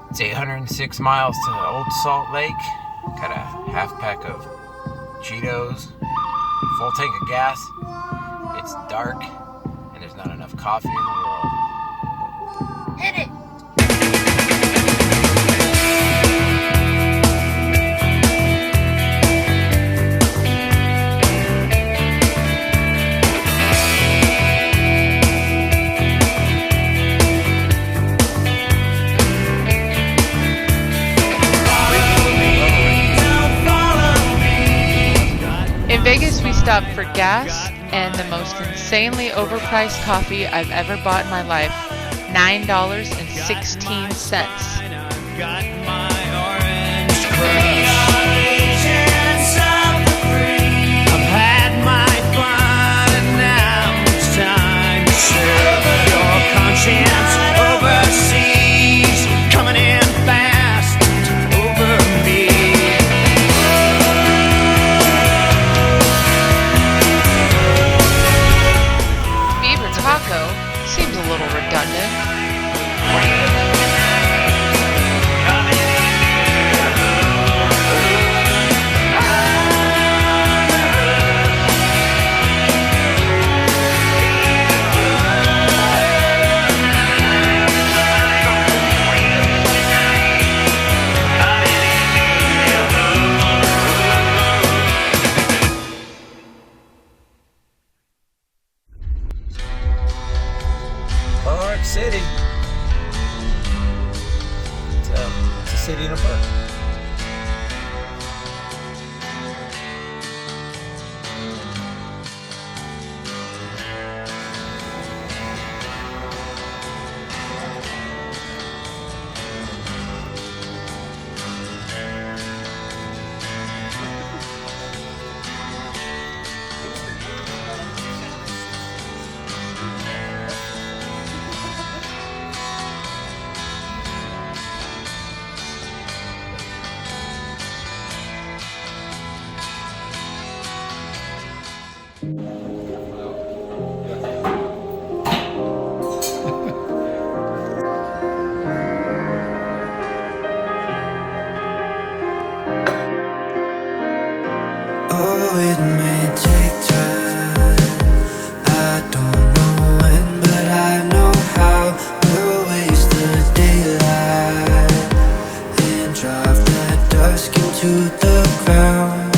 It's 806 miles to Old Salt Lake. Got a half pack of Cheetos, full tank of gas. It's dark, and there's not enough coffee in the world. Hit it! In Vegas, we stopped for gas and the most insanely overpriced coffee I've ever bought in my life, $9.16. Got my orange crush. I've had my fun and now it's time to serve your conscience overseas. Coming in fast over me. Beaver taco seems a little redundant. Park City. It's a city in a park. Oh, it may take time. I don't know when, but I know how. We'll waste the daylight and drive that dusk into the ground.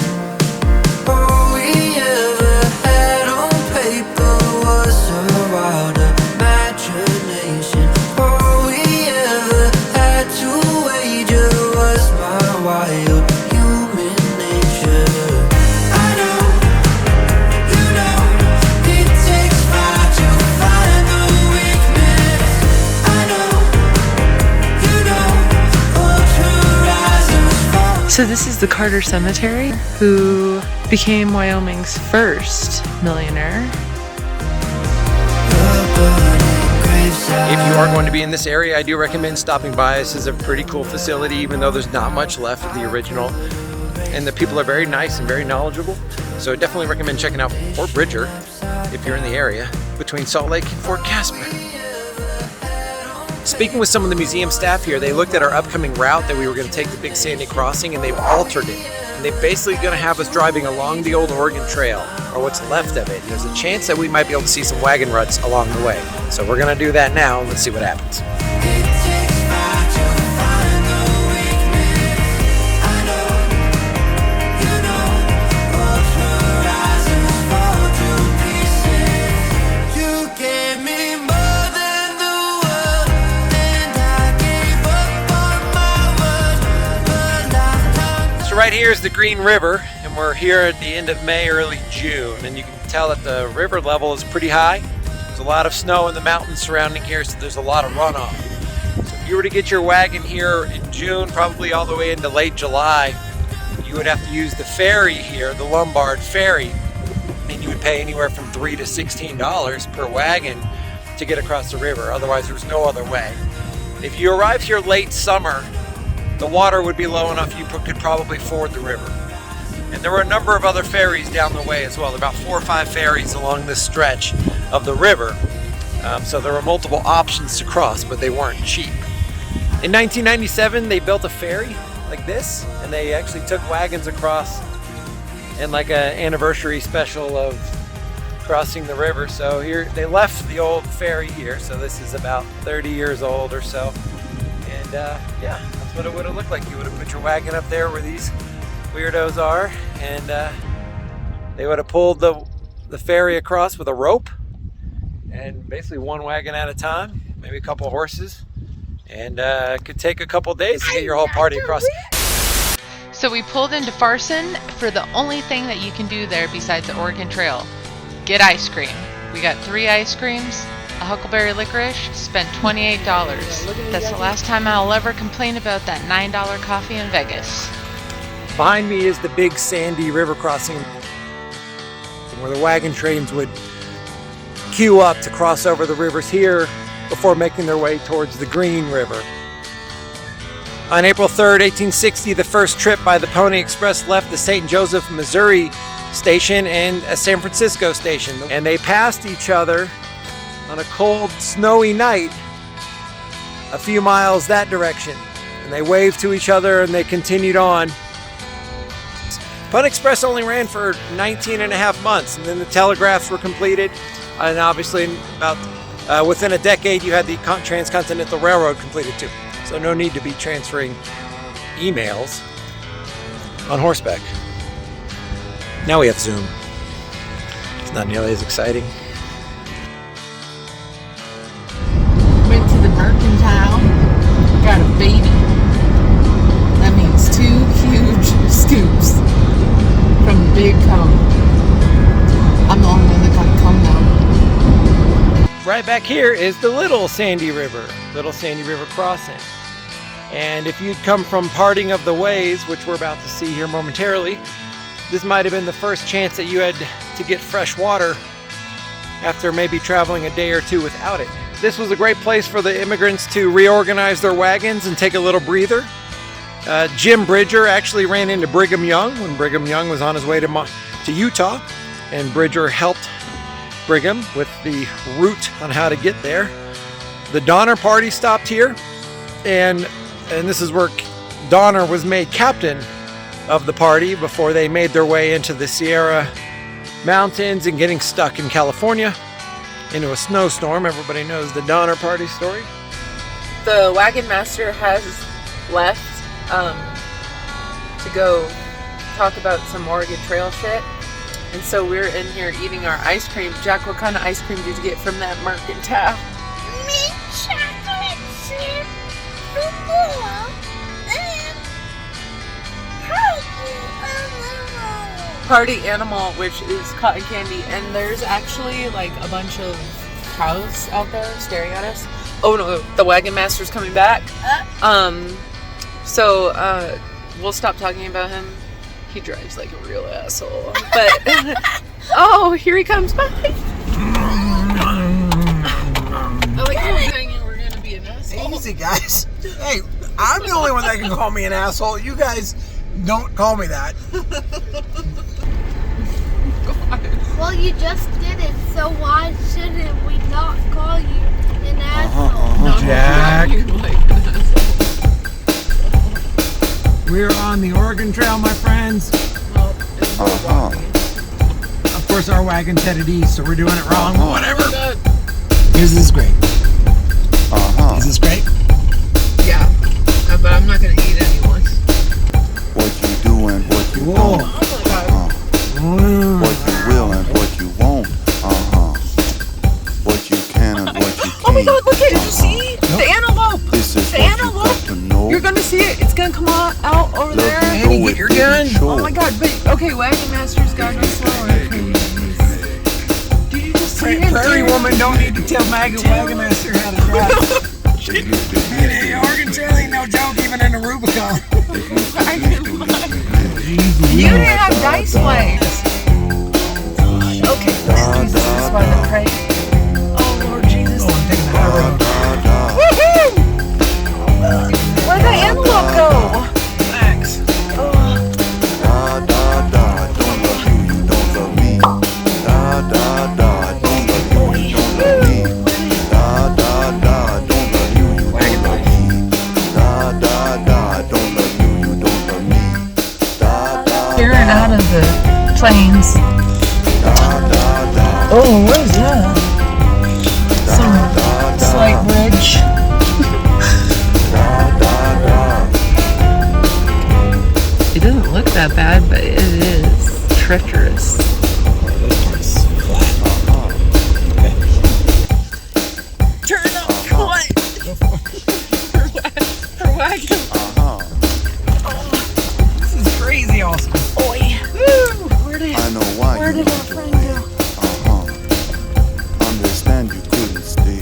All we ever had on paper was a wild imagination. All we ever had to wager was my wild human nature. So this is the Carter Cemetery, who became Wyoming's first millionaire. If you are going to be in this area, I do recommend stopping by. This is a pretty cool facility, even though there's not much left of the original. And the people are very nice and very knowledgeable. So I definitely recommend checking out Fort Bridger if you're in the area between Salt Lake and Fort Casper. Speaking with some of the museum staff here, they looked at our upcoming route that we were going to take the Big Sandy Crossing, and they've altered it. And they're basically going to have us driving along the old Oregon Trail, or what's left of it. There's a chance that we might be able to see some wagon ruts along the way. So we're going to do that now, and let's see what happens. So right here is the Green River, and we're here at the end of May, early June, and you can tell that the river level is pretty high. There's a lot of snow in the mountains surrounding here, so there's a lot of runoff. So if you were to get your wagon here in June, probably all the way into late July, you would have to use the ferry here, the Lombard Ferry, and you would pay anywhere from $3 to $16 per wagon to get across the river. Otherwise, there's no other way. If you arrive here late summer, the water would be low enough you could probably ford the river. And there were a number of other ferries down the way as well. There were about 4 or 5 ferries along this stretch of the river. So there were multiple options to cross, but they weren't cheap. In 1997, they built a ferry like this, and they actually took wagons across in like an anniversary special of crossing the river. So here, they left the old ferry here. So this is about 30 years old or so. And yeah, that's what it would have looked like. You would have put your wagon up there where these weirdos are, and they would have pulled the ferry across with a rope, and basically one wagon at a time, maybe a couple horses, and it could take a couple days to get your whole party across. So we pulled into Farson for the only thing that you can do there besides the Oregon Trail. Get ice cream. We got 3 ice creams, a huckleberry licorice, spent $28. That's the last time I'll ever complain about that $9 coffee in Vegas. Behind me is the big sandy river crossing where the wagon trains would queue up to cross over the rivers here before making their way towards the Green River. On April 3rd, 1860, the first trip by the Pony Express left the St. Joseph, Missouri station and a San Francisco station. And they passed each other on a cold, snowy night a few miles that direction. And they waved to each other and they continued on. Pony Express only ran for 19 and a half months, and then the telegraphs were completed. And obviously, about within a decade, you had the Transcontinental Railroad completed too. So no need to be transferring emails on horseback. Now we have Zoom. It's not nearly as exciting. Went to the mercantile, got a baby. That means 2 huge scoops from the big cone. I'm the only one that got a cone though. Right back here is the Little Sandy River crossing. And if you'd come from Parting of the Ways, which we're about to see here momentarily, this might have been the first chance that you had to get fresh water after maybe traveling a day or two without it. This was a great place for the immigrants to reorganize their wagons and take a little breather. Jim Bridger actually ran into Brigham Young when Brigham Young was on his way to Utah, and Bridger helped Brigham with the route on how to get there. The Donner Party stopped here, and this is where Donner was made captain of the party before they made their way into the Sierra Mountains and getting stuck in California into a snowstorm. Everybody knows the Donner Party story. The wagon master has left to go talk about some Oregon Trail shit. And so we're in here eating our ice cream. Jack, what kind of ice cream did you get from that mercantile? Mint chocolate chip vanilla and Party animal, which is cotton candy. And there's actually like a bunch of cows out there staring at us. Oh no, the wagon master's coming back. So we'll stop talking about him. He drives like a real asshole. But oh, here he comes. Bye. I like how we're gonna be an asshole. Easy, guys. Hey, I'm the only one that can call me an asshole. You guys don't call me that. Well, you just did it, so why shouldn't we not call you an asshole? No, Jack. you like an asshole. We're on the Oregon Trail, my friends. Well, it's walking. Of course, our wagon's headed east, so we're doing it wrong. But whatever. Good. Is this great? Is this great? Yeah, but I'm not gonna eat anyone. What you do and what you Whoa. don't. Oh my god. What you will and what you won't. What you can and what you can't. Oh my god, look at it. Did you see? The antelope. This is The what antelope. you got to know. You're gonna see it. It's gonna come out over there. Andy, get your gun. Oh my god, but okay, wagon master's gotta go slower. Did you just see it? Prairie woman don't need to tell Wagon Master how to drive. Hey, Oregon Trail ain't no joke, even in the Rubicon. You didn't have dice plays. Okay, this is by the crate. Oh Lord Jesus. Oh, I'm taking the high road. Woohoo! Where'd the antelope go? Max. Don't love you, you don't love me. Don't love you, you don't love me. Don't love you, you don't love me. planes. Oh, what is that? Some slight bridge. It doesn't look that bad, but it is treacherous. Turn up what? For wagon. This is crazy awesome. Oi. I know why Where you did our went friend away. go? Understand you couldn't stay.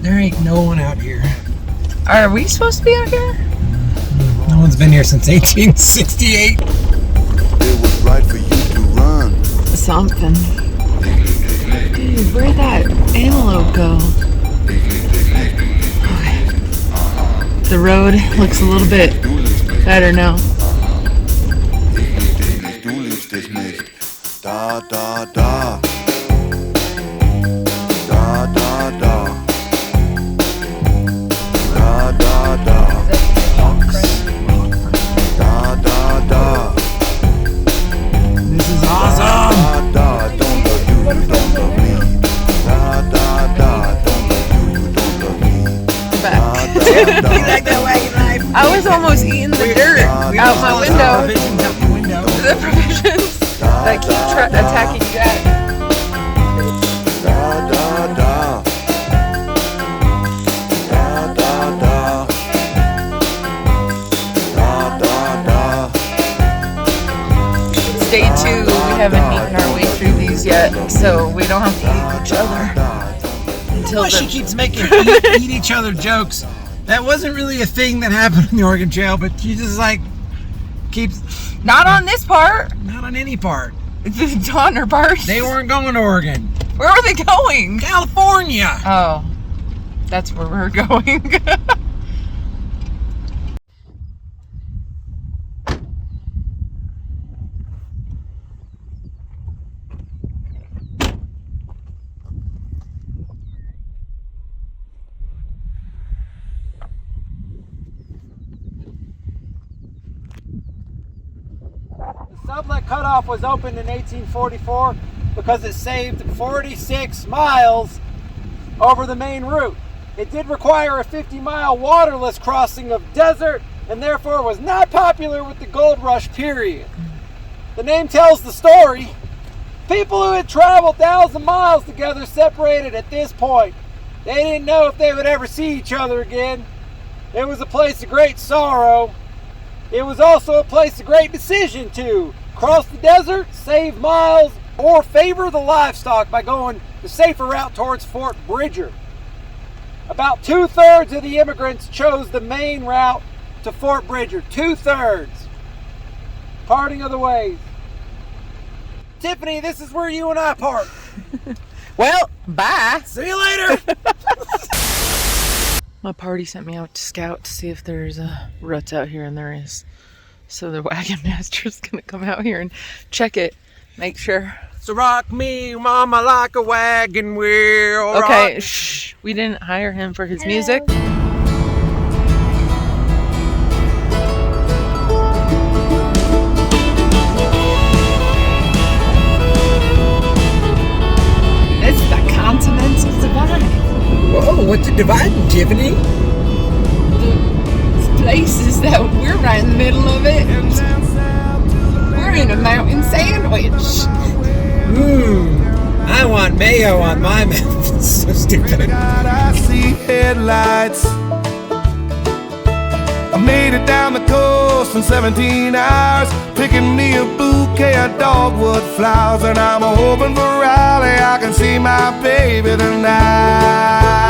There ain't no one out here. Are we supposed to be out here? No one's been here since 1868. It was right for you to run. Something. Dude, where'd that antelope go? Okay. The road looks a little bit better now. Du liebst dich nicht. Da, da, da. Da, da, da. Da, da, da. Da, da, da. This is awesome. Da, da, don't love you, you don't love me. Da, da, da, don't love you, you don't love me. Da, da, You da. like that wagon life? I was almost eating the dirt out my window. Provisions out the window. The provisions that keep attacking Jack. Da, da, da. Da, da, da. Da, da, da. It's day 2. We haven't eaten our way through these yet, so we don't have to eat each other until Why she the... keeps making eat each other jokes. That wasn't really a thing that happened on the Oregon Trail, but she just like keeps Not on this part. not on any part. It's on her part. They weren't going to Oregon. Where are they going? California. Oh, that's where we're going. The sublet cutoff was opened in 1844 because it saved 46 miles over the main route. It did require a 50-mile waterless crossing of desert and therefore was not popular with the gold rush period. The name tells the story. People who had traveled 1,000 miles together separated at this point. They didn't know if they would ever see each other again. It was a place of great sorrow. It was also a place of great decision to cross the desert, save miles, or favor the livestock by going the safer route towards Fort Bridger. About 2/3 of the immigrants chose the main route to Fort Bridger. 2/3. Parting of the ways. Tiffany, this is where you and I part. Well, bye. See you later. My party sent me out to scout to see if there's ruts out here, and there is. So the wagon master's gonna come out here and check it, make sure. So rock me, mama, like a wagon wheel. Okay, rock- shh. We didn't hire him for his music. It's the Continental Divide. Whoa, what's it dividing, Tiffany? The places that we're right in the middle of it, and we're in a mountain sandwich. I want mayo on my mouth. It's so stupid. I see headlights. I made it down the coast in 17 hours, picking me a bouquet of dogwood flowers, and I'm hoping for Raleigh I can see my baby tonight.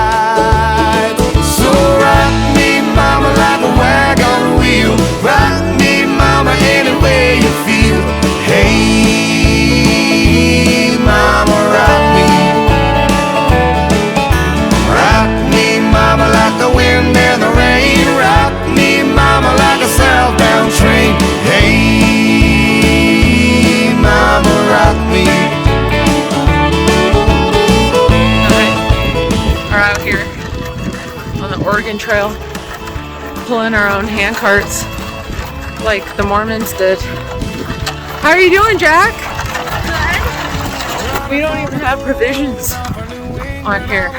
So rock me, mama, like a wagon wheel. Rock me, mama, any way you feel. Hey, mama, rock me. Rock me, mama, like the wind and the rain. Rock me, mama, like a southbound train. Hey, mama, rock me. We're out here on the Oregon Trail, pulling our own hand carts like the Mormons did. How are you doing, Jack? We don't even have provisions on here.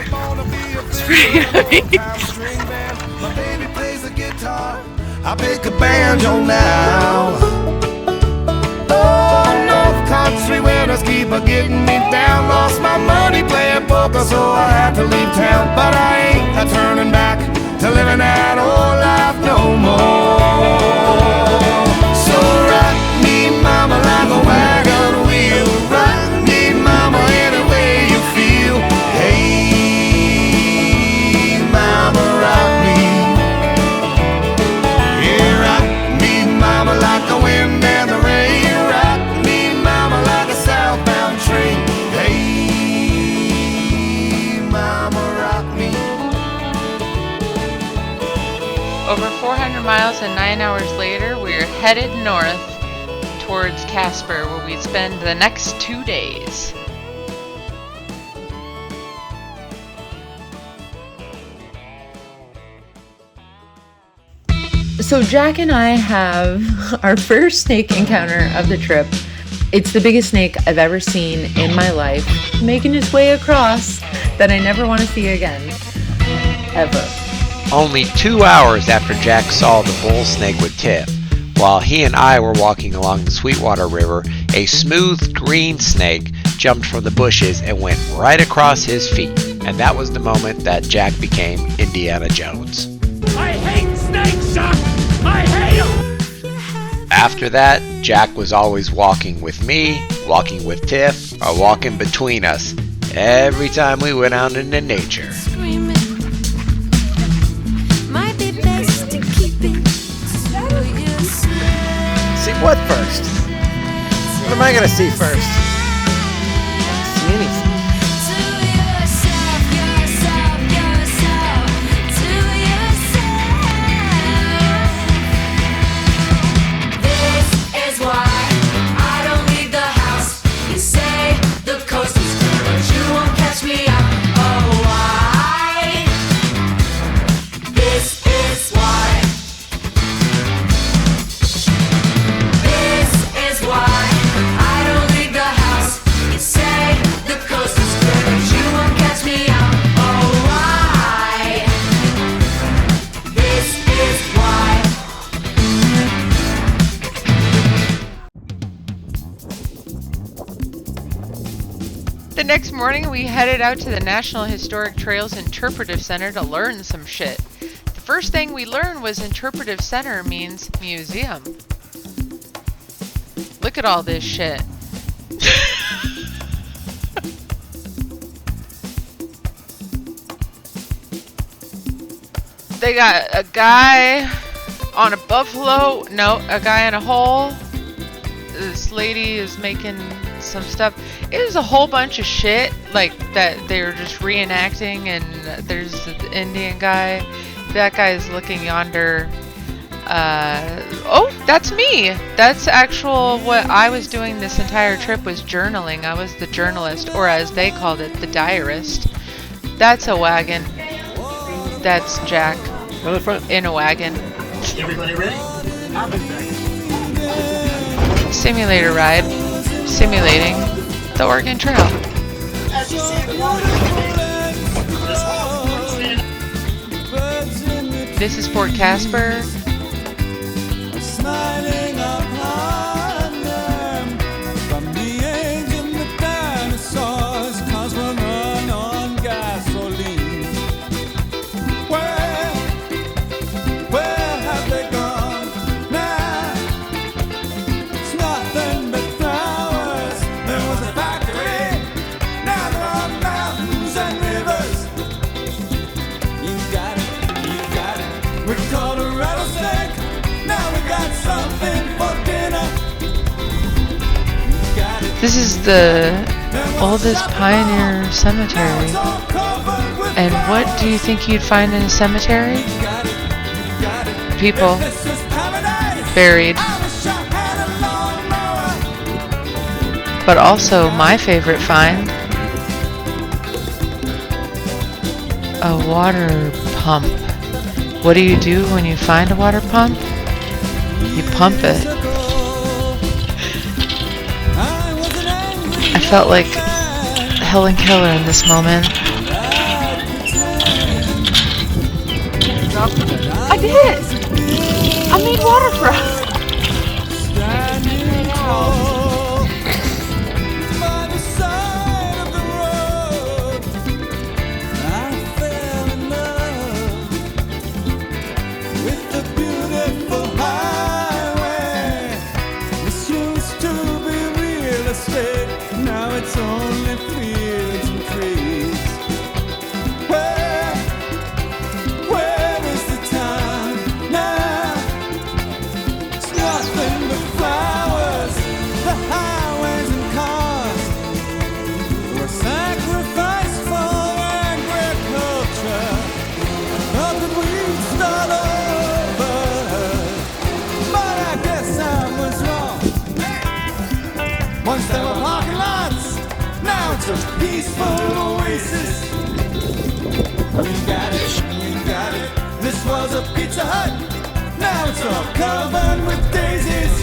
It's pretty heavy. I pick a banjo now. Oh, North Country winters keep a getting me down. Lost my money playing poker, so I had to leave town. But I ain't a turning back to living that old life no more. So rock me, mama, like a wagon wheel. Rock me, mama, any way you feel. Hey, mama, rock me. Yeah, rock me, mama, like the wind and the rain. Rock me, mama, like a southbound train. Hey, mama, rock me. Over 400 miles and 9 hours later, we're headed north towards Casper, where we spend the next 2 days. So Jack and I have our first snake encounter of the trip. It's the biggest snake I've ever seen in my life, making its way across that I never want to see again. Ever. Only 2 hours after Jack saw the bull snake with Tiff, while he and I were walking along the Sweetwater River, a smooth green snake jumped from the bushes and went right across his feet. And that was the moment that Jack became Indiana Jones. I hate snakes, Chuck! I hate them! After that, Jack was always walking with me, walking with Tiff, or walking between us every time we went out into nature. See what first? What am I gonna see first? See anything. The next morning, we headed out to the National Historic Trails Interpretive Center to learn some shit. The first thing we learned was Interpretive Center means museum. Look at all this shit. They got a guy on a buffalo, no, a guy in a hole. This lady is making some stuff. It was a whole bunch of shit like that they were just reenacting, and there's the Indian guy. That guy is looking yonder. Oh, that's me. That's actual what I was doing this entire trip was journaling. I was the journalist, or as they called it, the diarist. That's a wagon. That's Jack On the front. in a wagon. Everybody ready? I'll be back. Simulator ride. Simulating the Oregon Trail. As you see the water, this whole stand This is Fort Casper. Smiling upon them from the age of the dinosaurs, 'cause we run on gasoline. Where have they gone now? It's nothing but flowers. There was a factory, now there are mountains and rivers. You got it, we caught a rattlesnake. Now we got something for dinner. This is the oldest pioneer cemetery. And what do you think you'd find in a cemetery? People buried. But also my favorite find, a water pump. What do you do when you find a water pump? You pump it. felt like Helen Keller in this moment. I did! I made waterfront! Standing tall by the side of the road, I fell in love with the beautiful highway. This used to be real estate, now it's only fields and trees. Where is the time now? It's nothing but flowers, the highways and cars were sacrificed for agriculture. I thought that we'd start over, but I guess I was wrong. Once there were parking lots, now it's a peaceful oasis. You got it, you got it. This was a Pizza Hut, now it's all covered with daisies.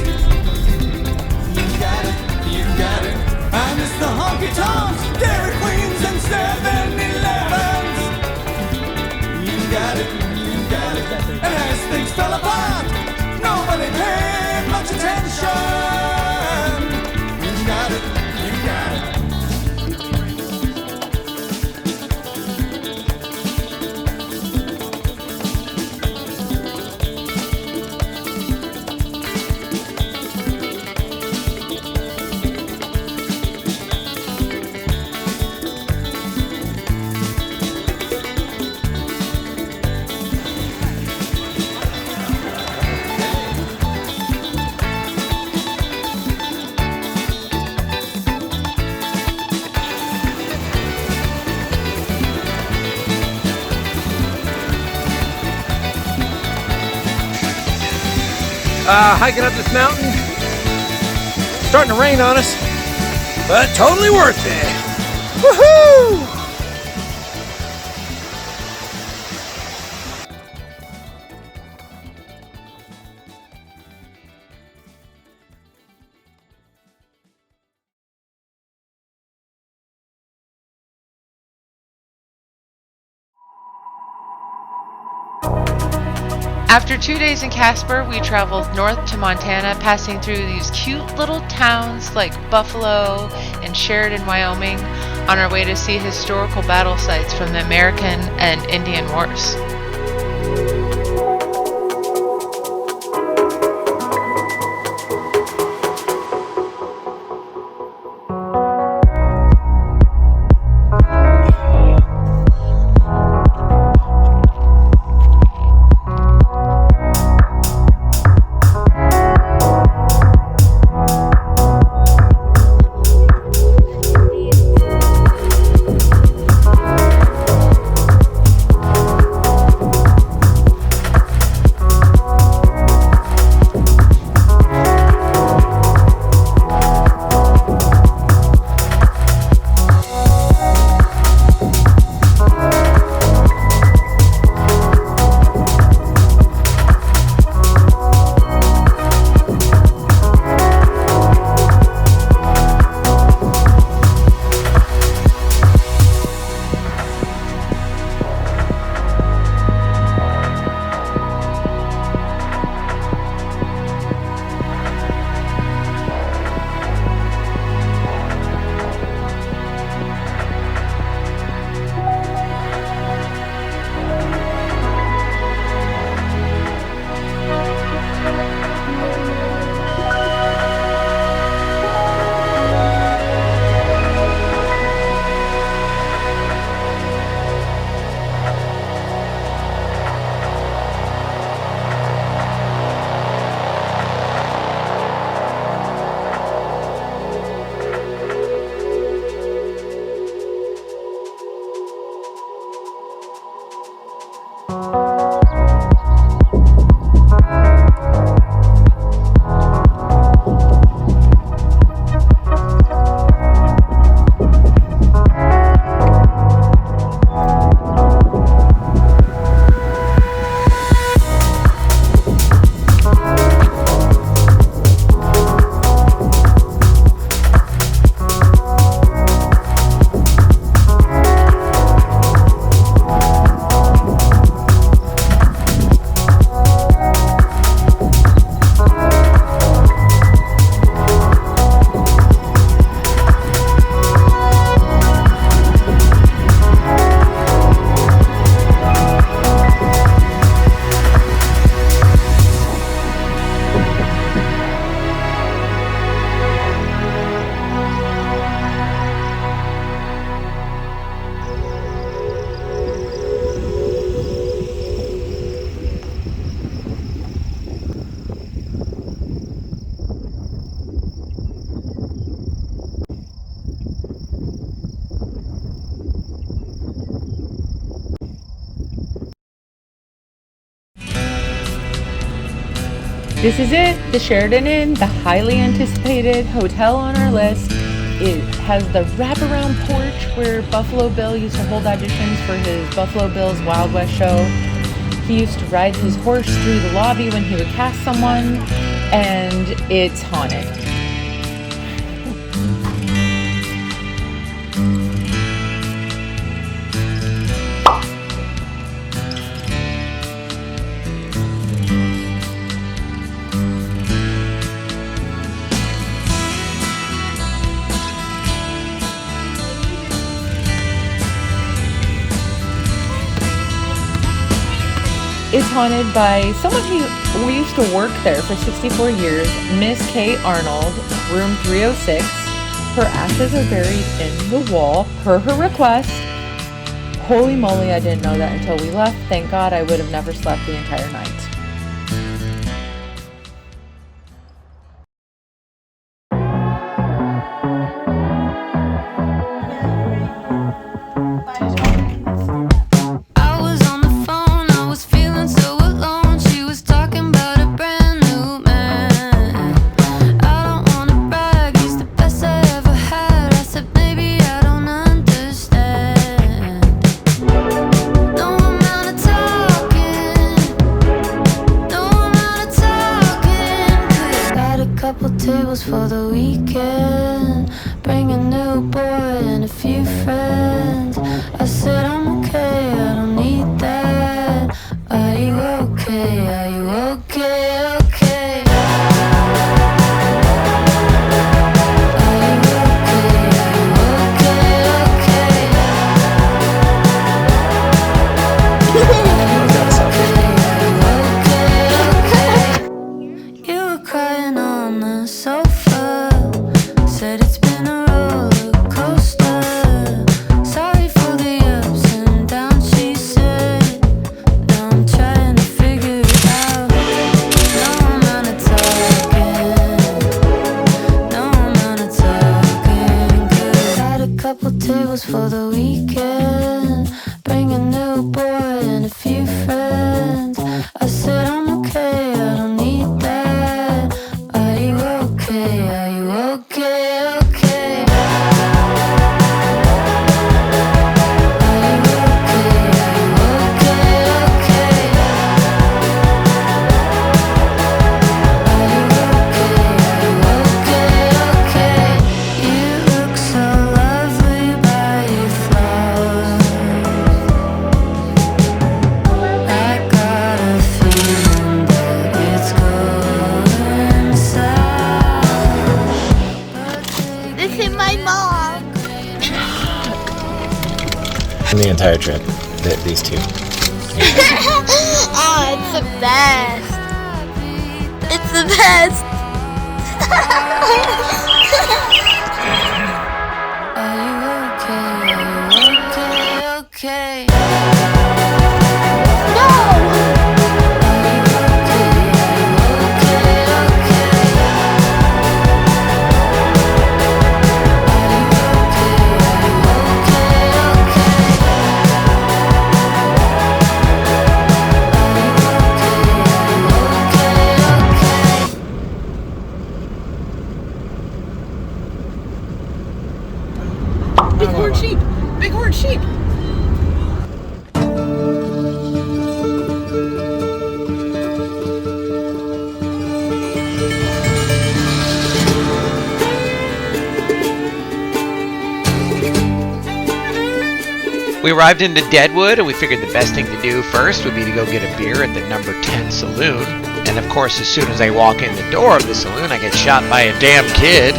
You got it, you got it. I miss the honky tonks, Dairy Queens and 7-Elevens. You got it, you got it. And as things fell apart, nobody paid much attention. You got it, you got it. Hiking up this mountain. Starting to rain on us, but totally worth it. Woohoo! After 2 days in Casper, we traveled north to Montana, passing through these cute little towns like Buffalo and Sheridan, Wyoming, on our way to see historical battle sites from the American and Indian Wars. This is it, the Sheridan Inn, the highly anticipated hotel on our list. It has the wraparound porch where Buffalo Bill used to hold auditions for his Buffalo Bill's Wild West show. He used to ride his horse through the lobby when he would cast someone, and it's haunted. It's haunted by someone who used to work there for 64 years, Miss Kay Arnold, room 306. Her ashes are buried in the wall per her request. Holy moly, I didn't know that until we left. Thank God, I would have never slept the entire night. For the weekend, bring a new boy and a few friends. I said I'm okay, I don't need that. Are you okay? Are you okay? Okay. For the weekend, bring a new boy and a few friends. I said I'm okay, I don't need that. Are you okay? Are you okay? Okay. Are you okay? Are you okay? Okay. You look so lovely by your flowers. I got a feeling that it's going south. This is my mom. The entire trip, these two. Oh, it's the best. It's the best. Are you okay? Okay. Bighorn sheep! Bighorn sheep! We arrived into Deadwood, and we figured the best thing to do first would be to go get a beer at the number 10 saloon. And of course, as soon as I walk in the door of the saloon, I get shot by a damn kid.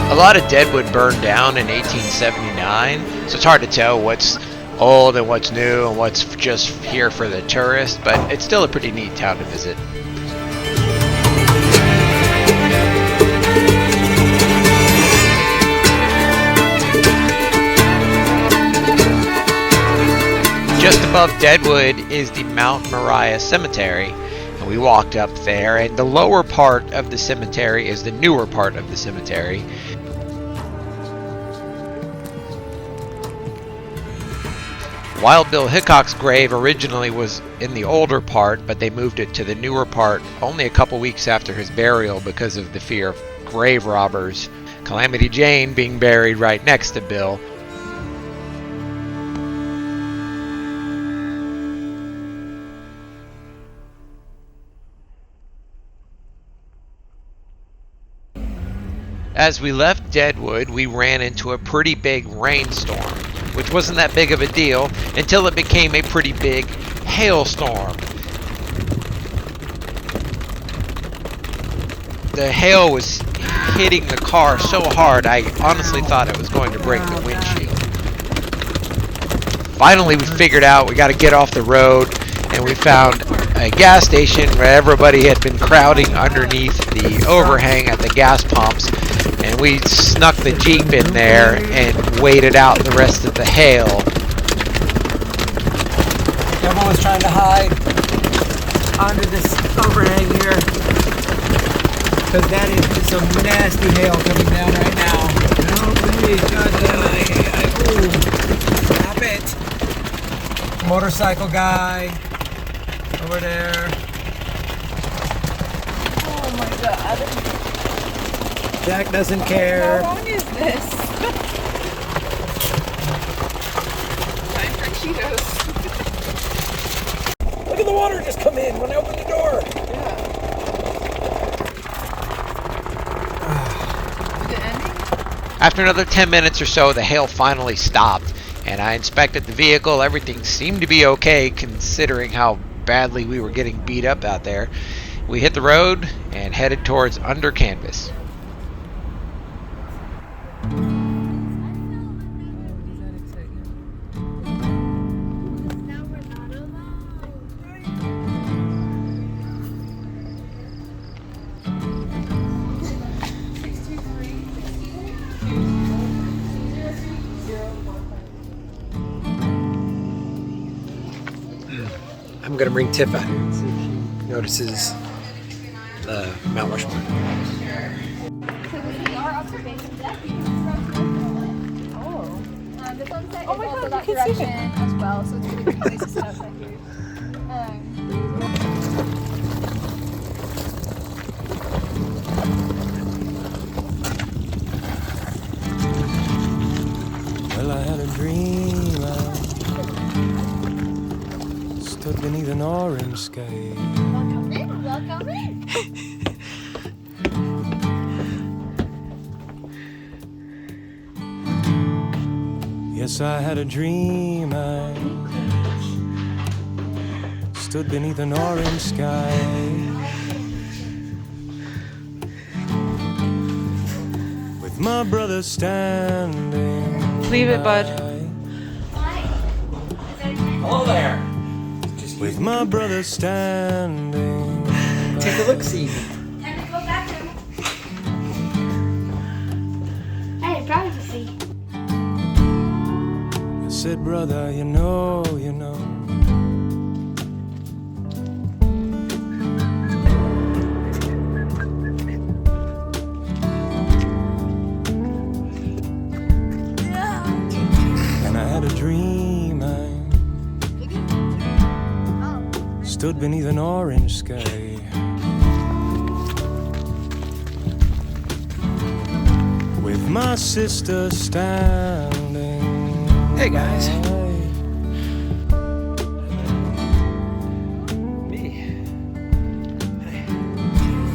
A lot of Deadwood burned down in 1879, so it's hard to tell what's old and what's new and what's just here for the tourist, but it's still a pretty neat town to visit. Just above Deadwood is the Mount Moriah Cemetery, We walked up there, and the lower part of the cemetery is the newer part of the cemetery. Wild Bill Hickok's grave originally was in the older part, but they moved it to the newer part only a couple weeks after his burial because of the fear of grave robbers. Calamity Jane being buried right next to Bill. As we left Deadwood, we ran into a pretty big rainstorm, which wasn't that big of a deal until it became a pretty big hailstorm. The hail was hitting the car so hard, I honestly thought it was going to break the windshield. Finally, we figured out we got to get off the road, and we found a gas station where everybody had been crowding underneath the overhang at the gas pumps, and we snuck the Jeep in there and waited out the rest of the hail. Everyone was trying to hide under this overhang here, because that is some nasty hail coming down right now. Oh, please, God damn it. Stop it. Motorcycle guy over there. Oh my god. Jack doesn't care. How long is this? Time for Cheetos. Look at the water just come in when I opened the door. After another 10 minutes or so, the hail finally stopped, and I inspected the vehicle. Everything seemed to be okay considering how badly we were getting beat up out there. We hit the road and headed towards Under Canvas. I'm gonna bring Tiff out here and see if she notices the Mount Rushmore. The sunset is also that direction as well, so it's really good place to sit outside here. Well, I had a dream. I stood beneath an orange sky. Welcome in. Yes, I had a dream. I stood beneath an orange sky. With my brother standing. Leave it, bud. Hello there. With my brother standing. Take a look, see. Hey, privacy. I said, brother, you know. And I had a dream. I stood beneath an orange sky. With my sister standing. Hey guys.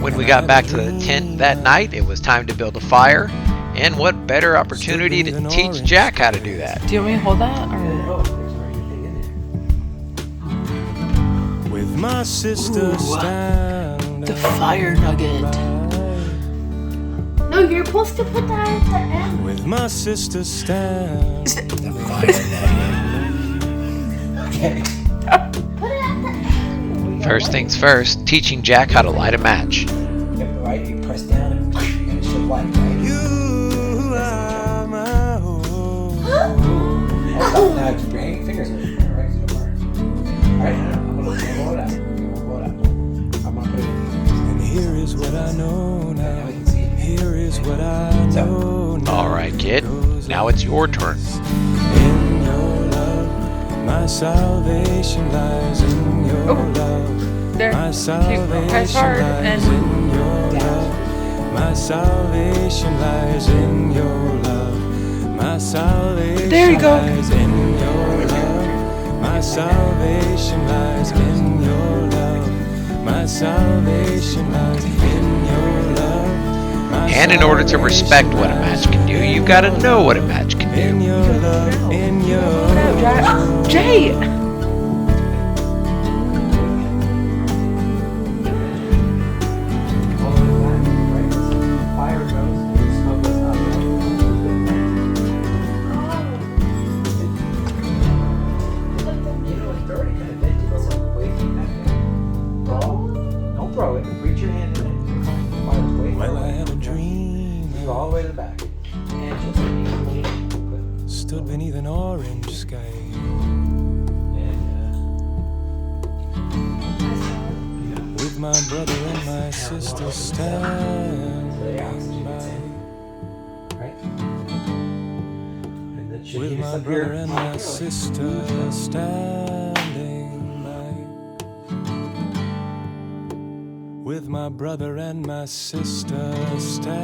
When we got back to the tent that night, it was time to build a fire. And what better opportunity to teach Jack how to do that? Do you want me to hold that? Or? With my sister standing. The fire nugget. No, you're supposed to put that at the end. With my sister standing. Okay. Put it at the end. First things first, teaching Jack how to light a match. Yep, right, you press down and it should light, right? You are my home. Oh, now keep your fingers in it, right? So it works. Alright, now I'm gonna blow it out. is what I know. All right, kid. Now it's your turn. In your love, my salvation lies in your love. There. My Press salvation hard lies and in your love. My salvation lies in your love. My salvation There you go. lies in your love. My salvation lies in your love. My salvation lies in your love. My And in order to respect what a match can do, you gotta know what a match can in do. your love, in your love. Jay! Fire goes, smoke goes up. You know, it's already kind of vintage, but we're waiting that thing. Don't throw it. Reach your hand in it. Fire's way Well, far I away. had a dream. Go all the way to the back. And just put Stood beneath an orange sky. With my brother and my sister standing by. right? And that should With get us my up brother here. and my sister standing by. With my brother and my sister standing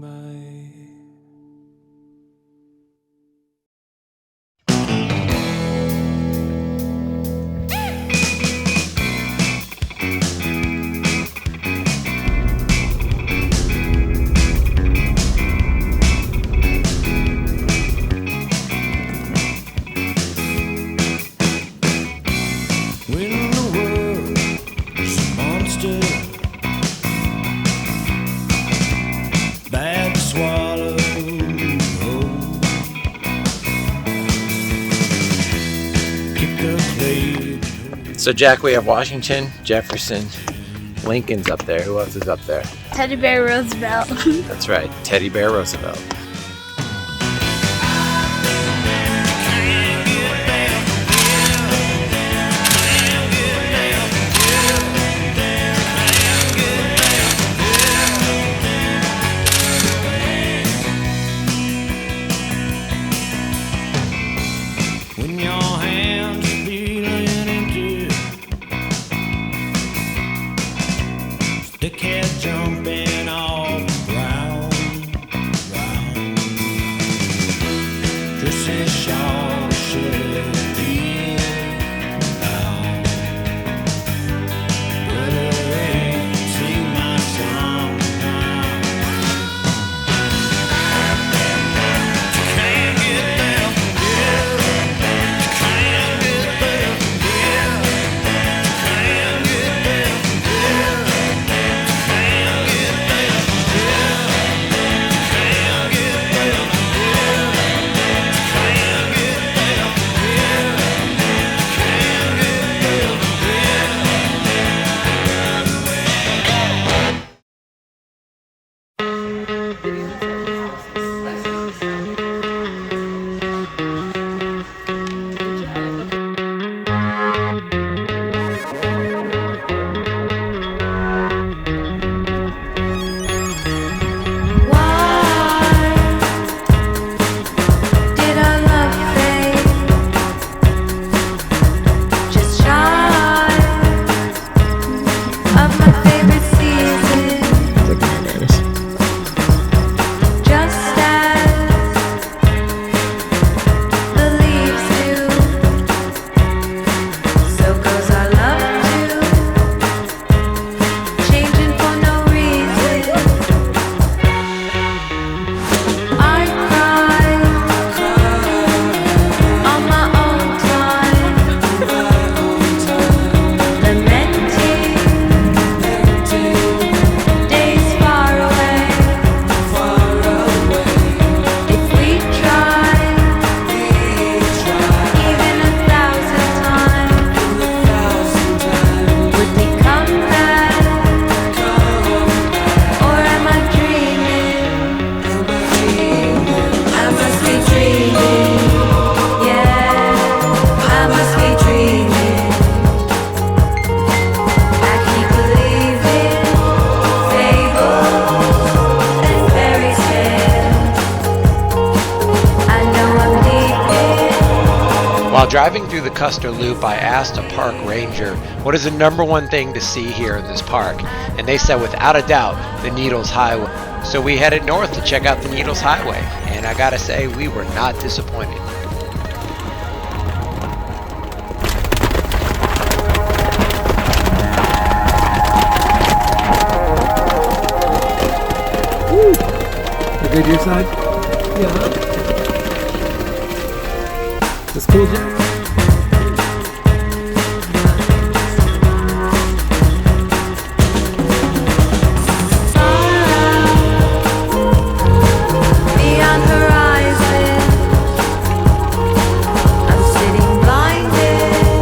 by. When the world's a monster, bad to swallow whole. Kick a blade. So, Jack, we have Washington, Jefferson, Lincoln's up there. Who else is up there? Teddy Bear Roosevelt. That's right, Teddy Bear Roosevelt. When your hands are feeling empty, stick head jumping off the ground. Just as sharp should it be now. But it ain't sing my song now. Can't get there from here. Can't get there from here. Can't get there from here. Can't get there. While driving through the Custer Loop, I asked a park ranger, what is the #1 thing to see here in this park? And they said, without a doubt, the Needles Highway. So we headed north to check out the Needles Highway, and I gotta say, we were not disappointed. You good your side? Yeah. That's cool, Jack. Beyond horizon, I'm sitting blinded,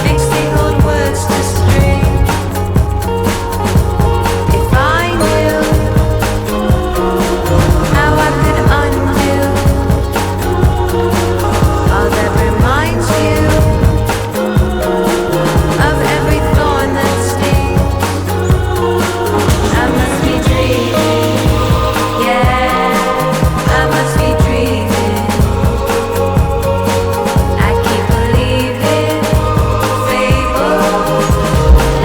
mixing old words to string. If I knew how I could undo all that reminds you of every thorn that stings, I must be dreaming. Yeah, I must be dreaming. I keep believing fables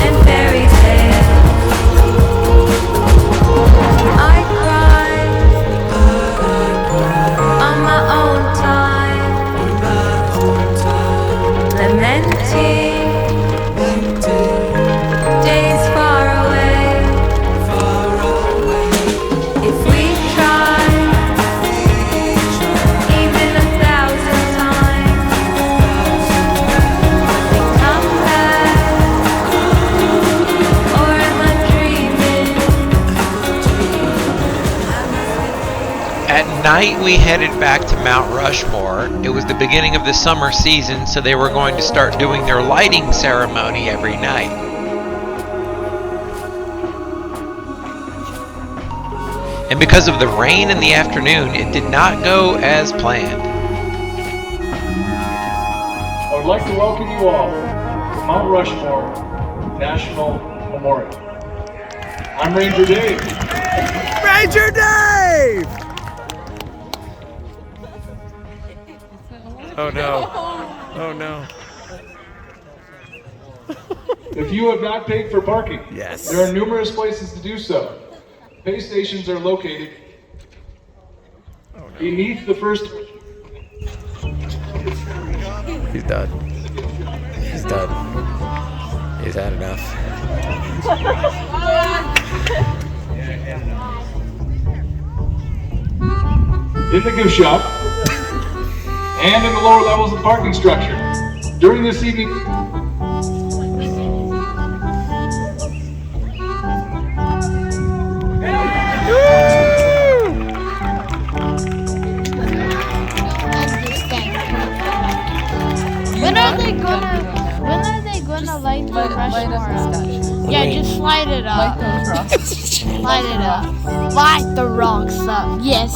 and fairy tales. I cry on my own time, lamenting days far away. If we try even 1,000 times, we come back, or am I dreaming? At night, we headed back to Mount Rushmore. It was the beginning of the summer season, so they were going to start doing their lighting ceremony every night. And because of the rain in the afternoon, it did not go as planned. I would like to welcome you all to Mount Rushmore National Memorial. I'm Ranger Dave. Ranger Dave! Oh no. Oh no. If you have not paid for parking, Yes. there are numerous places to do so. Pay stations are located beneath the first. He's done. He's done. He's had enough. In the gift shop and in the lower levels of the parking structure. During this evening, When are they gonna light the Rushmore up? Yeah, just light it up. Light those rocks. Light it up. Light the rocks up. Yes.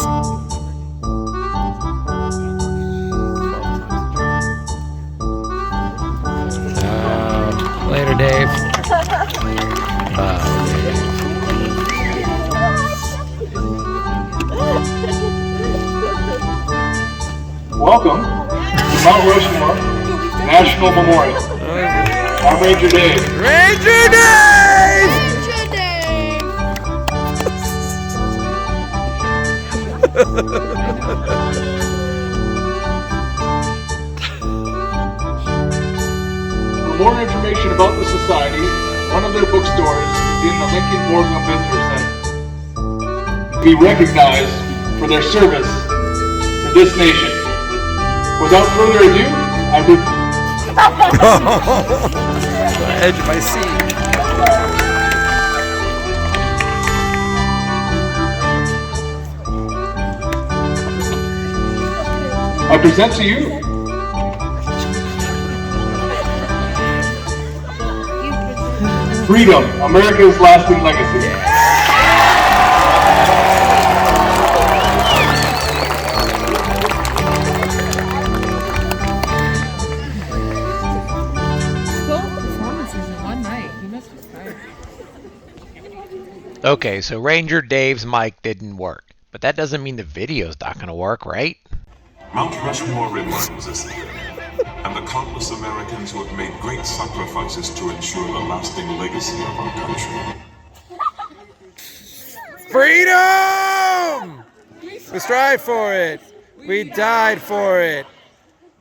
Later, Dave. Bye. welcome to Mount Rushmore National Memorial. I'm Ranger Dave. Ranger Dave! For more information about the Society, one of their bookstores is in the Lincoln Boardroom Visitor Center. Be recognized for their service to this nation. Without further ado, I would. The edge of my seat. I present to you Freedom, America's Lasting Legacy. Okay, so Ranger Dave's mic didn't work, but that doesn't mean the video's not gonna work, right? Mount Rushmore reminds us here, and the countless Americans who have made great sacrifices to ensure the lasting legacy of our country. Freedom! We strive for it. We died for it.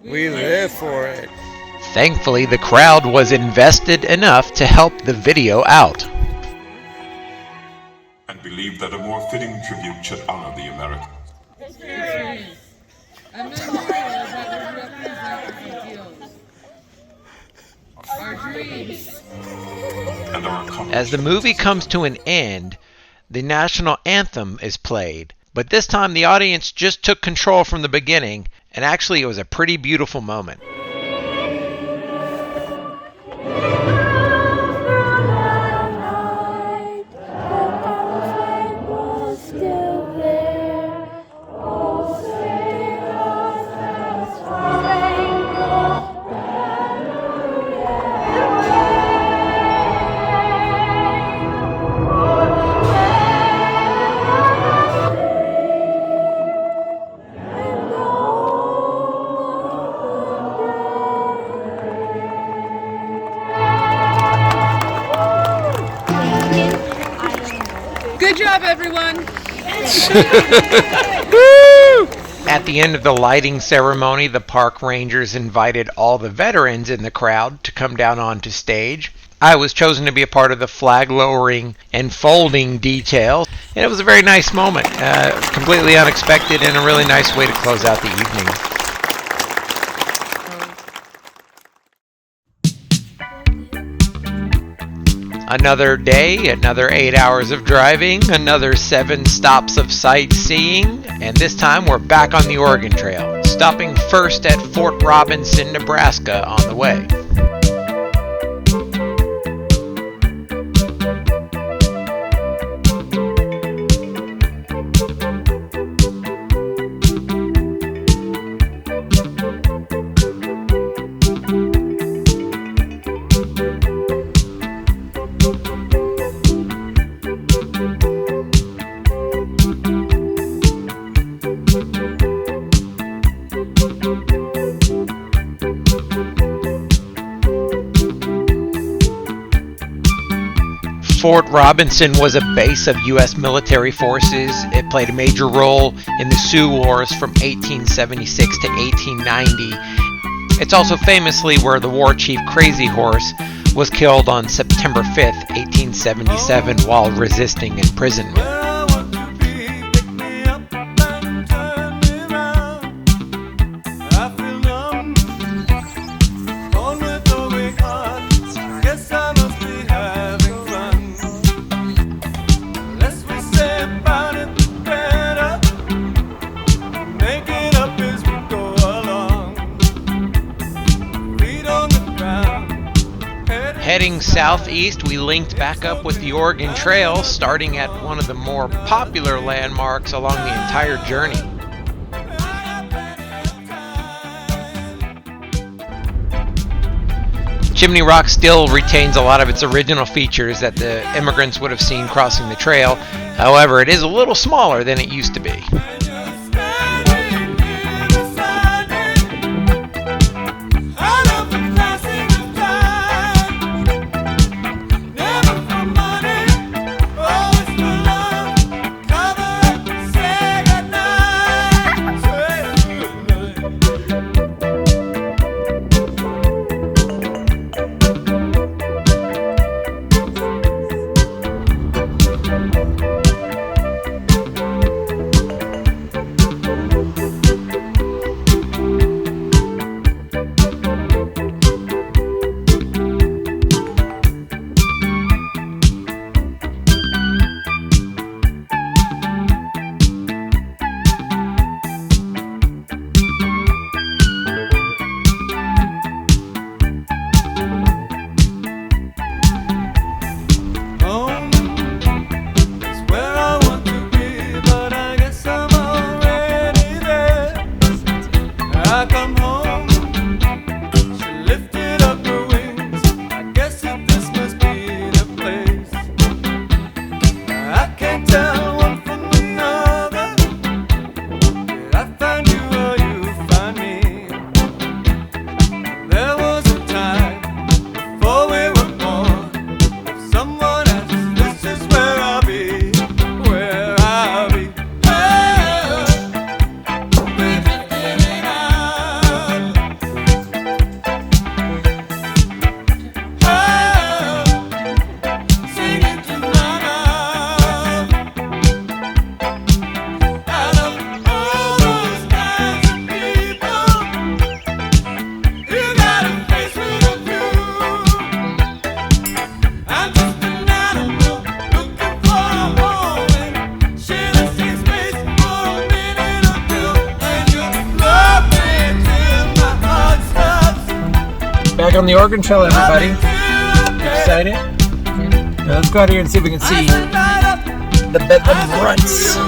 We live for it. Thankfully, the crowd was invested enough to help the video out. And believe that a more fitting tribute should honor the Americans. A memorial that would represent ideals, our dreams, and our accomplishments. As the movie comes to an end, the national anthem is played. But this time the audience just took control from the beginning, and actually it was a pretty beautiful moment. Good job, everyone. At the end of the lighting ceremony, the park rangers invited all the veterans in the crowd to come down onto stage. I was chosen to be a part of the flag lowering and folding detail, and it was a very nice moment, completely unexpected and a really nice way to close out the evening. Another day, another 8 hours of driving, another 7 stops of sightseeing, and this time we're back on the Oregon Trail, stopping first at Fort Robinson, Nebraska on the way. Fort Robinson was a base of U.S. military forces. It played a major role in the Sioux Wars from 1876 to 1890. It's also famously where the war chief Crazy Horse was killed on September 5th, 1877 while resisting imprisonment. Heading southeast, we linked back up with the Oregon Trail, starting at one of the more popular landmarks along the entire journey. Chimney Rock still retains a lot of its original features that the immigrants would have seen crossing the trail. However, it is a little smaller than it used to be. Back on the Oregon Trail, everybody. Excited? Now let's go out here and see if we can see the Bedlam Ruts.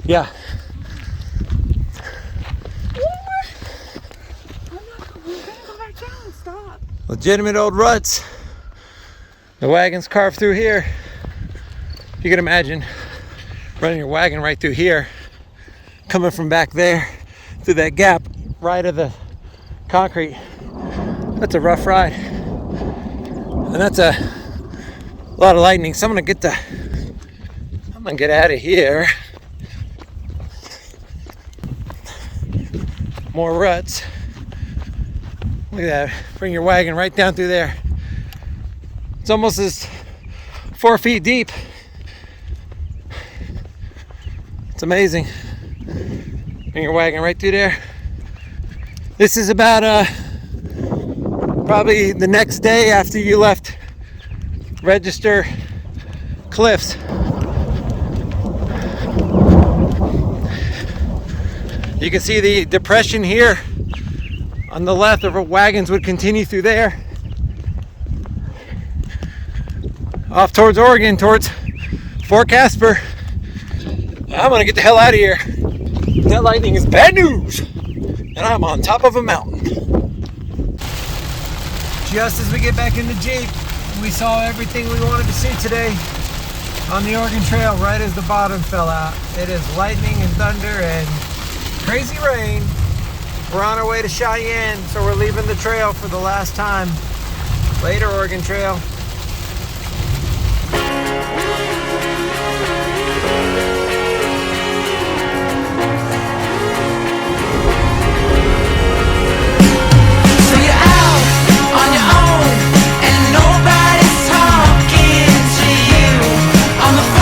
Yeah. Legitimate old ruts. The wagons carved through here. You can imagine running your wagon right through here, coming from back there through that gap right of the concrete. That's a rough ride. And that's a lot of lightning. So I'm gonna get out of here. More ruts. Look at that. Bring your wagon right down through there. It's almost as 4 feet deep. It's amazing. Bring your wagon right through there. This is about probably the next day after you left Register Cliffs. You can see the depression here on the left of our wagons would continue through there. Off towards Oregon, towards Fort Casper. I'm gonna get the hell out of here. That lightning is bad news. And I'm on top of a mountain. Just as we get back in the Jeep, we saw everything we wanted to see today on the Oregon Trail right as the bottom fell out. It is lightning and thunder and crazy rain. We're on our way to Cheyenne, so we're leaving the trail for the last time. Later, Oregon Trail. So you're out on your own, and nobody's talking to you on the phone.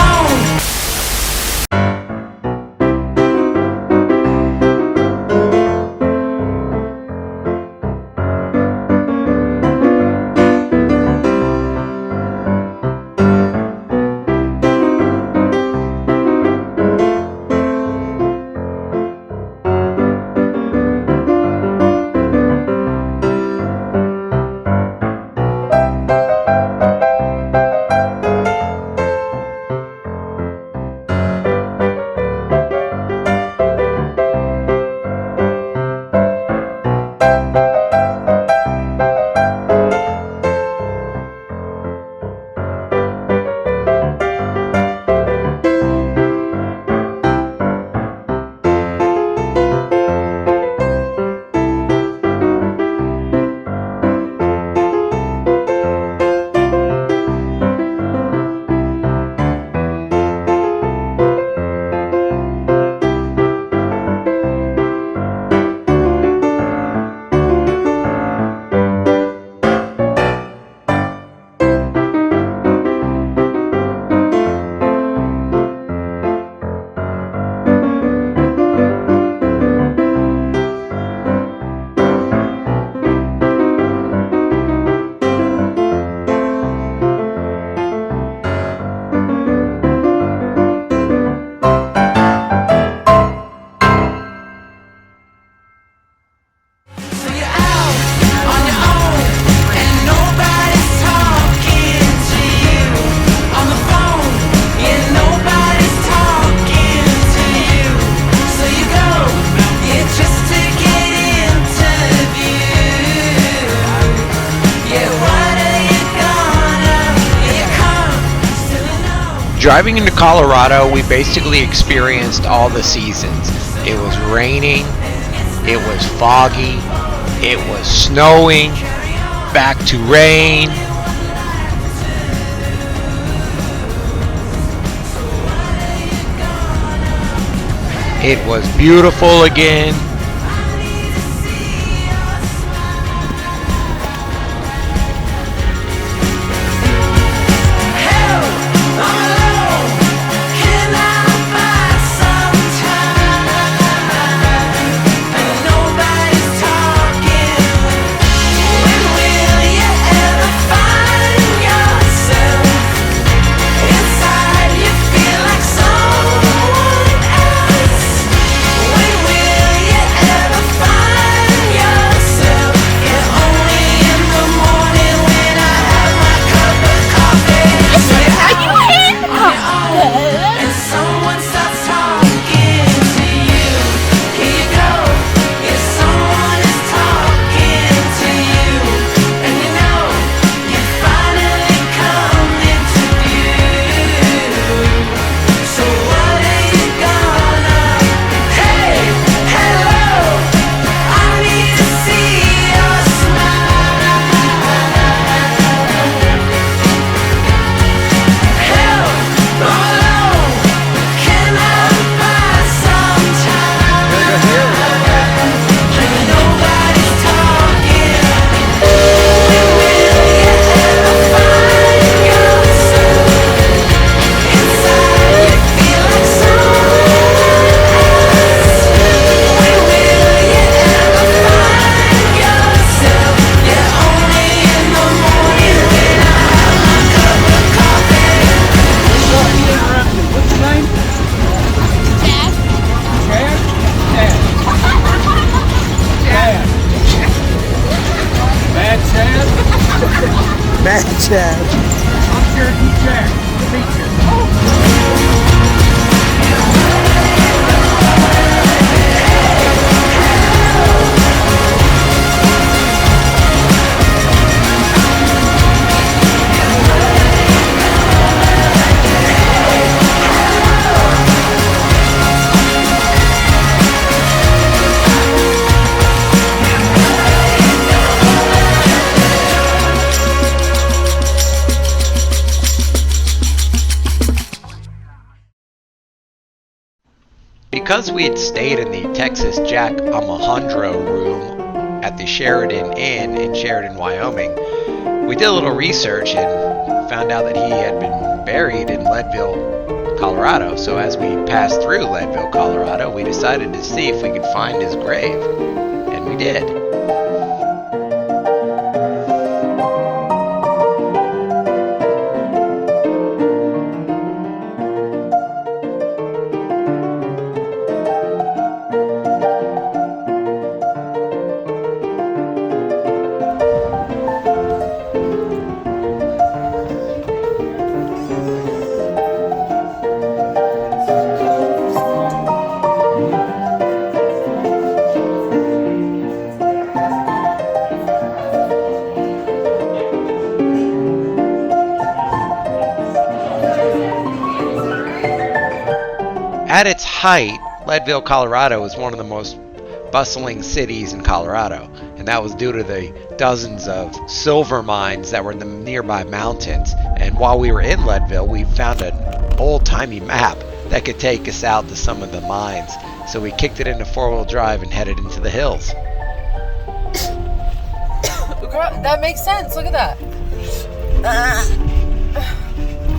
Driving into Colorado, we basically experienced all the seasons. It was raining, it was foggy, it was snowing, back to rain. It was beautiful again. Mad Chad. I'm Cherokee Jack, the feature. Because we had stayed in the Texas Jack Alejandro room at the Sheridan Inn in Sheridan, Wyoming, we did a little research and found out that he had been buried in Leadville, Colorado. So as we passed through Leadville, Colorado, we decided to see if we could find his grave. And we did. At its height, Leadville, Colorado was one of the most bustling cities in Colorado, and that was due to the dozens of silver mines that were in the nearby mountains. And while we were in Leadville, we found an old-timey map that could take us out to some of the mines. So we kicked it into four-wheel drive and headed into the hills. That makes sense. Look at that.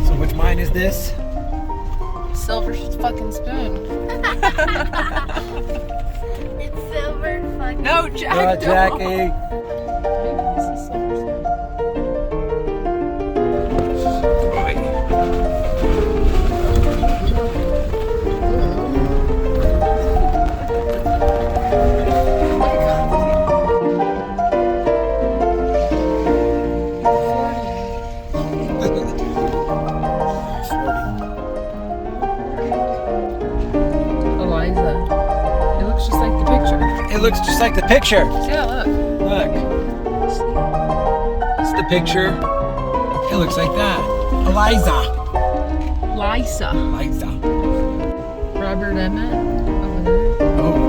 So which mine is this? Silver fucking spoon. It's silver fucking. No, Jack. Jackie. Maybe this is silver spoon. It looks just like the picture. Yeah, look. Look. It's the picture. It looks like that. Eliza. Robert Emmett over there. Oh.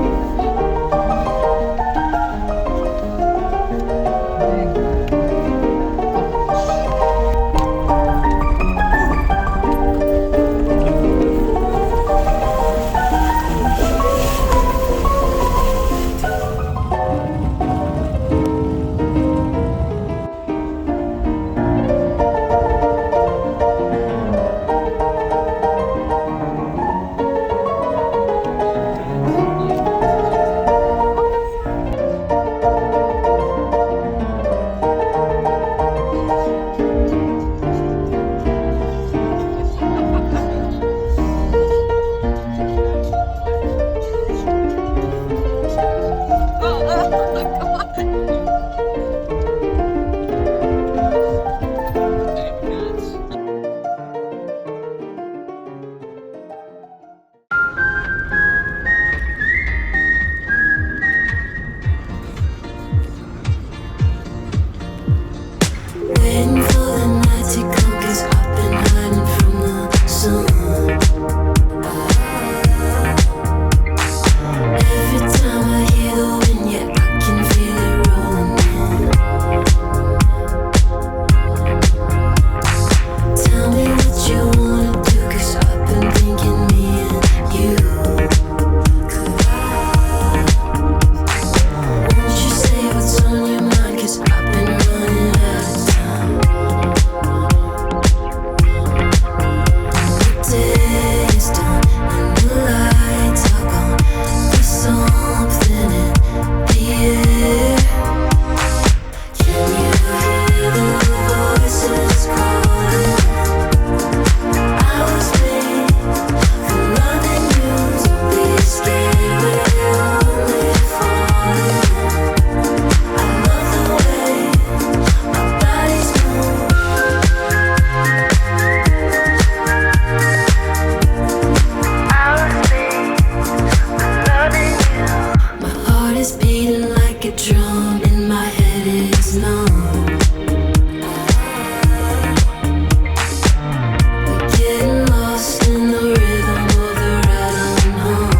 Getting lost in the rhythm of the riding home.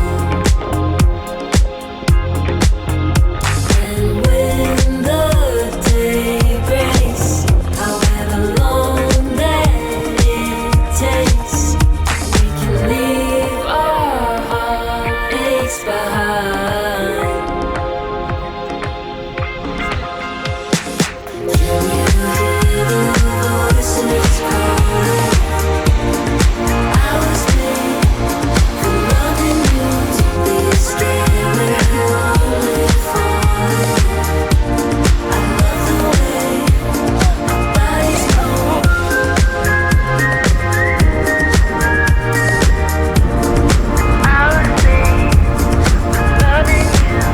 And when the day breaks, however long that it takes, we can leave our heartaches behind. Can you hear the voices calling? I was made for loving you, to be scared when you're only falling. I love the way our bodies move. I was made for loving you.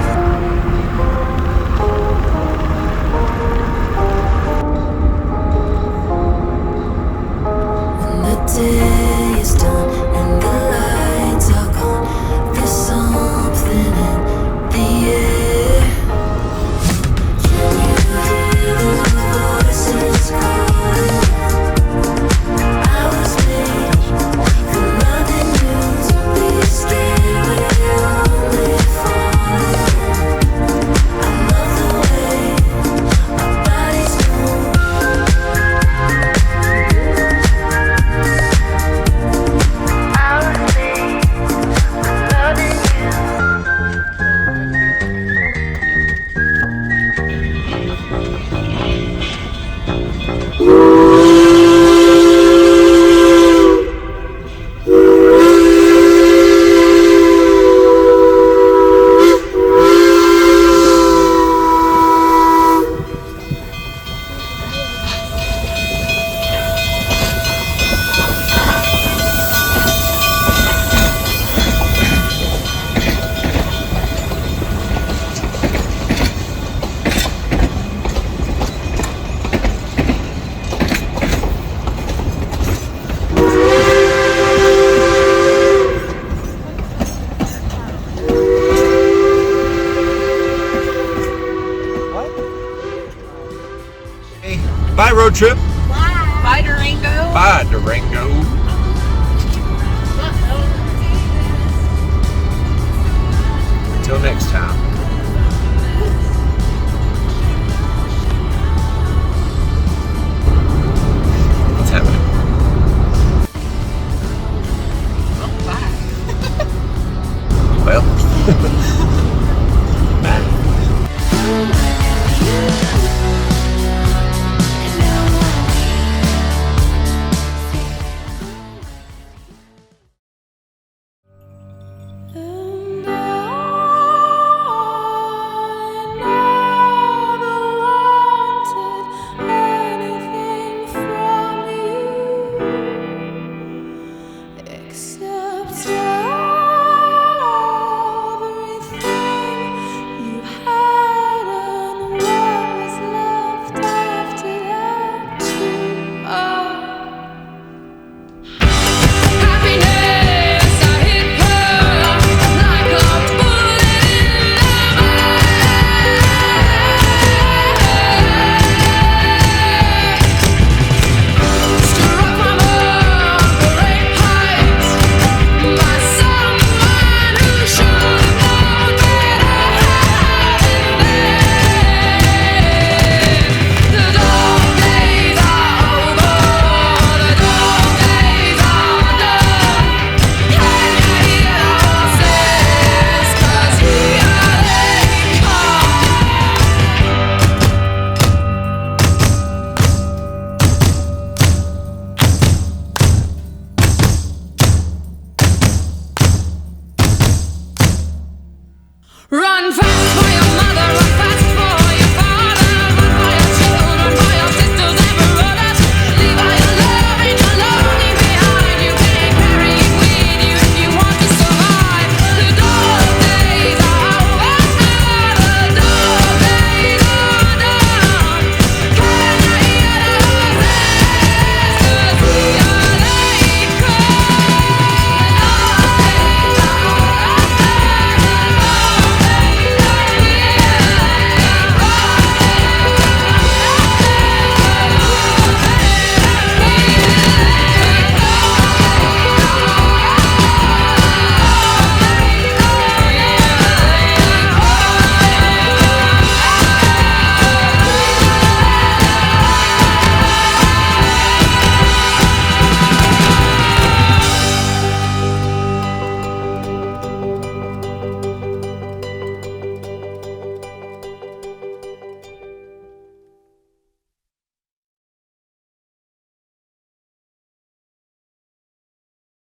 When the day is done and the lights are gone, there's something in the air. Can you hear those voices calling? I was made for loving you, to be scared when you're only falling. I love the way our bodies move. I was made for loving you. Bye, Roadtrip. Bye, Durango. Bye, Durango. Until next time.